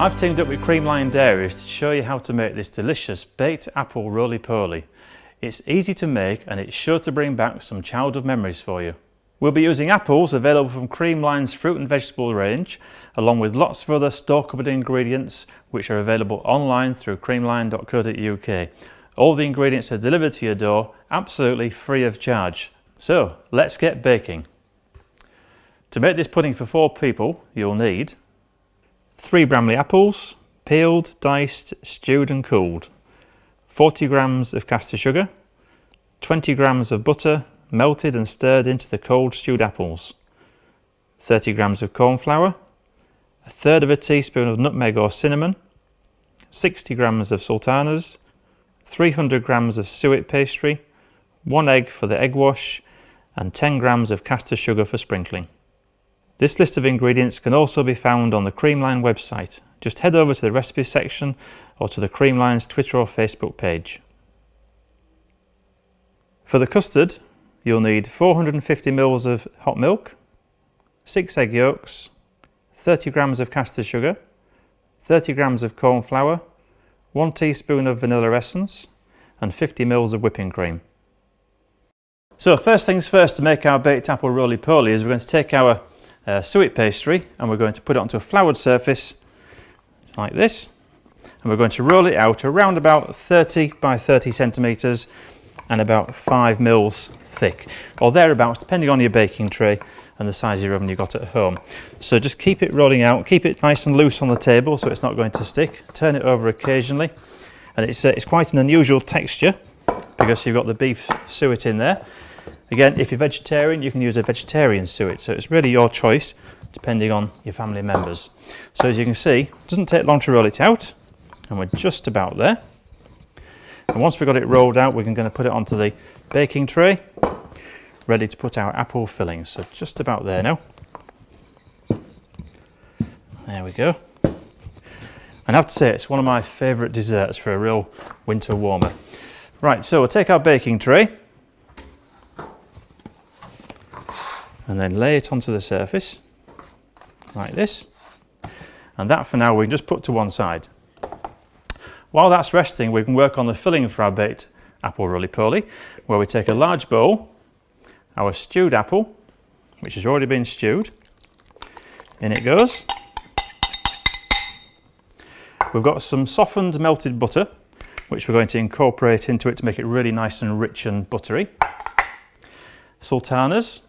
I've teamed up with Creamline Dairies to show you how to make this delicious baked apple roly-poly. It's easy to make and it's sure to bring back some childhood memories for you. We'll be using apples available from Creamline's fruit and vegetable range, along with lots of other store-cupboard ingredients which are available online through creamline.co.uk. All the ingredients are delivered to your door absolutely free of charge. So let's get baking. To make this pudding for 4 people, you'll need 3 Bramley apples, peeled, diced, stewed and cooled, 40 grams of caster sugar, 20 grams of butter melted and stirred into the cold stewed apples, 30 grams of corn flour, 1/3 teaspoon of nutmeg or cinnamon, 60 grams of sultanas, 300 grams of suet pastry, 1 egg for the egg wash and 10 grams of caster sugar for sprinkling. This list of ingredients can also be found on the Creamline website. Just head over to the recipes section or to the Creamline's Twitter or Facebook page. For the custard, you'll need 450 ml of hot milk, 6 egg yolks, 30 grams of caster sugar, 30 grams of corn flour, 1 teaspoon of vanilla essence and 50 ml of whipping cream. So first things first, to make our baked apple roly-poly is we're going to take our suet pastry and we're going to put it onto a floured surface like this, and we're going to roll it out around about 30 by 30 centimetres and about 5 mils thick or thereabouts, depending on your baking tray and the size of your oven you've got at home. So just keep it rolling out, keep it nice and loose on the table so it's not going to stick, turn it over occasionally, and it's quite an unusual texture because you've got the beef suet in there. Again, if you're vegetarian, you can use a vegetarian suet, so it's really your choice depending on your family members. So as you can see, it doesn't take long to roll it out, and we're just about there. And once we've got it rolled out, we're going to put it onto the baking tray, ready to put our apple fillings. So just about there now. There we go. And I have to say, it's one of my favourite desserts for a real winter warmer. Right, so we'll take our baking tray and then lay it onto the surface like this, and that for now we can just put to one side. While that's resting, we can work on the filling for our baked apple roly-poly, where we take a large bowl, our stewed apple, which has already been stewed, in it goes. We've got some softened melted butter, which we're going to incorporate into it to make it really nice and rich and buttery. Sultanas.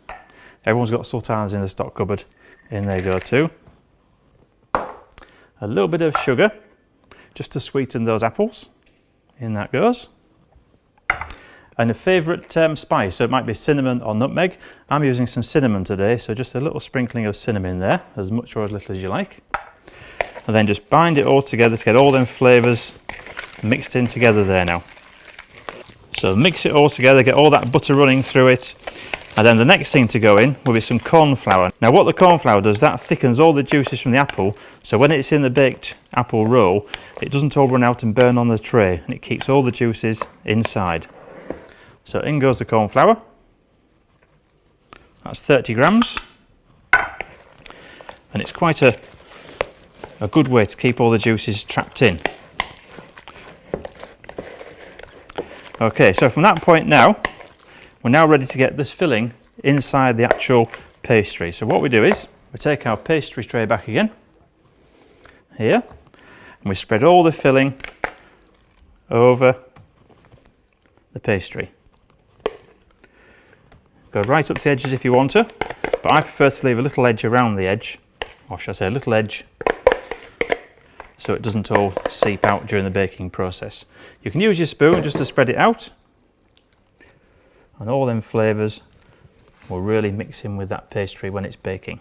Everyone's got sultanas in the stock cupboard. In they go too. A little bit of sugar, just to sweeten those apples. In that goes. And a favourite spice, so it might be cinnamon or nutmeg. I'm using some cinnamon today, so just a little sprinkling of cinnamon there, as much or as little as you like. And then just bind it all together to get all them flavours mixed in together there now. So mix it all together, get all that butter running through it. And then the next thing to go in will be some corn flour. Now what the corn flour does, that thickens all the juices from the apple, so when it's in the baked apple roll, it doesn't all run out and burn on the tray, and it keeps all the juices inside. So in goes the corn flour. That's 30 grams. And it's quite a good way to keep all the juices trapped in. Okay, so from that point now, we're now ready to get this filling inside the actual pastry. So what we do is, we take our pastry tray back again, here, and we spread all the filling over the pastry. Go right up to the edges if you want to, but I prefer to leave a little edge around the edge, or should I say a little edge, so it doesn't all seep out during the baking process. You can use your spoon just to spread it out, and all them flavours will really mix in with that pastry when it's baking.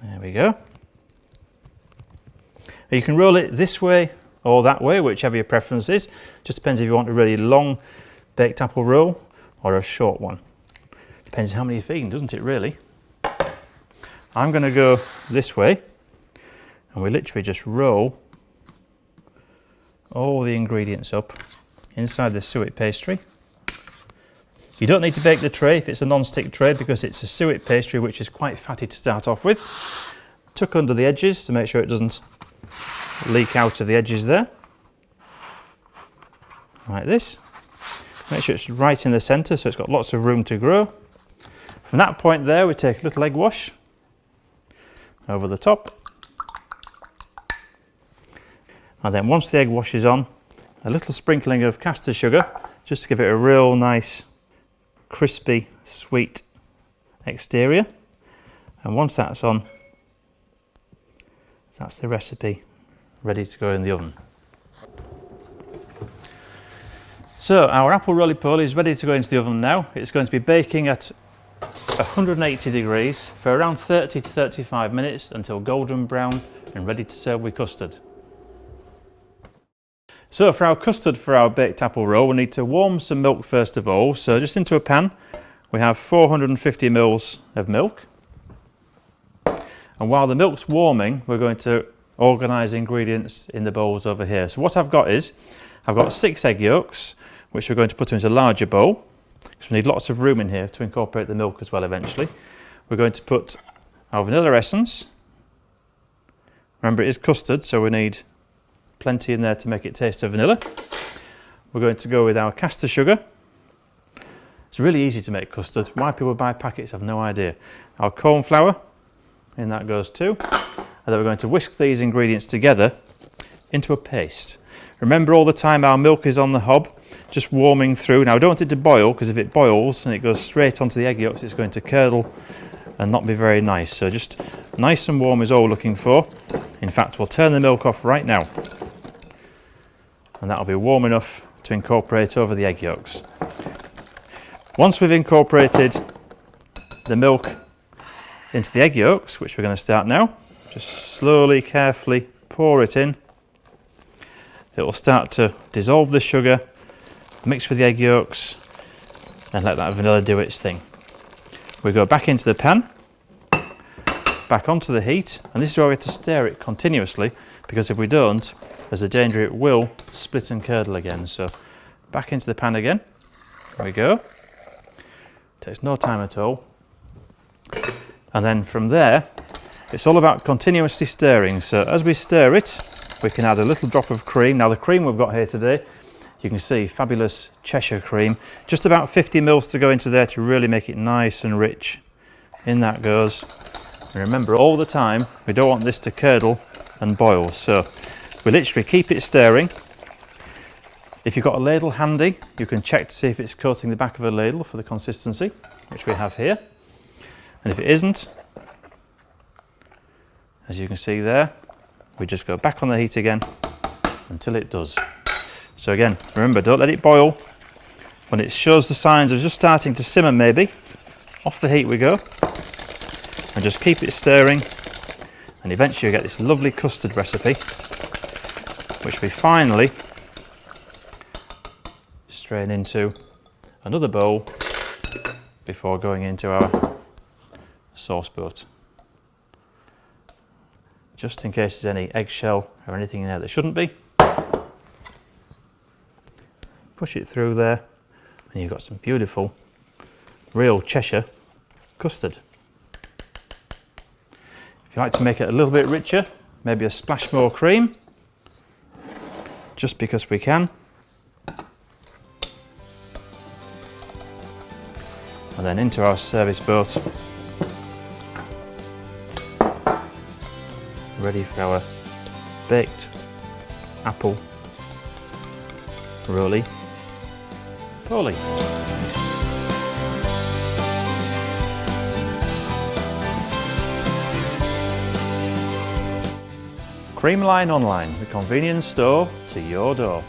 There we go. You can roll it this way or that way, whichever your preference is. Just depends if you want a really long baked apple roll or a short one. Depends how many you're feeding, doesn't it really? I'm going to go this way, and we literally just roll all the ingredients up inside the suet pastry. You don't need to bake the tray if it's a non-stick tray, because it's a suet pastry which is quite fatty to start off with. tuck under the edges to make sure it doesn't leak out of the edges there. Like this. Make sure it's right in the centre so it's got lots of room to grow. From that point there, we take a little egg wash over the top. And then once the egg wash is on, a little sprinkling of custard sugar, just to give it a real nice, crispy, sweet exterior. And once that's on, that's the recipe ready to go in the oven. So our apple roly-poly is ready to go into the oven now. It's going to be baking at 180 degrees for around 30 to 35 minutes until golden brown and ready to serve with custard. So for our custard for our baked apple roll, we need to warm some milk first of all. So just into a pan, we have 450 ml of milk. And while the milk's warming, we're going to organise ingredients in the bowls over here. So what I've got is, I've got 6 egg yolks, which we're going to put into a larger bowl, because we need lots of room in here to incorporate the milk as well eventually. We're going to put our vanilla essence. Remember, it is custard, so we need plenty in there to make it taste of vanilla. We're going to go with our caster sugar. It's really easy to make custard. Why people buy packets, I've no idea. Our corn flour, in that goes too. And then we're going to whisk these ingredients together into a paste. Remember, all the time our milk is on the hob, just warming through. Now I don't want it to boil, because if it boils and it goes straight onto the egg yolks, it's going to curdle and not be very nice. So just nice and warm is all we're looking for. In fact, we'll turn the milk off right now. And that'll be warm enough to incorporate over the egg yolks. Once we've incorporated the milk into the egg yolks, which we're going to start now, just slowly, carefully pour it in. It will start to dissolve the sugar, mix with the egg yolks, and let that vanilla do its thing. We go back into the pan, back onto the heat, and this is where we have to stir it continuously, because if we don't, there's a danger it will split and curdle again. So back into the pan again. There we go. Takes no time at all. And then from there, it's all about continuously stirring. So as we stir it, we can add a little drop of cream. Now the cream we've got here today, you can see fabulous Cheshire cream. Just about 50 ml to go into there to really make it nice and rich. In that goes. And remember, all the time, we don't want this to curdle and boil. So we literally keep it stirring. If you've got a ladle handy, you can check to see if it's coating the back of a ladle for the consistency, which we have here. And if it isn't, as you can see there, we just go back on the heat again until it does. So again, remember, don't let it boil. When it shows the signs of just starting to simmer maybe, off the heat we go. And just keep it stirring. And eventually you get this lovely custard recipe, which we finally strain into another bowl before going into our sauce boat. Just in case there's any eggshell or anything in there that shouldn't be. Push it through there and you've got some beautiful real Cheshire custard. If you like to make it a little bit richer, maybe a splash more cream, just because we can. And then into our service boat, ready for our baked apple roly-poly. Creamline Online, the convenience store to your door.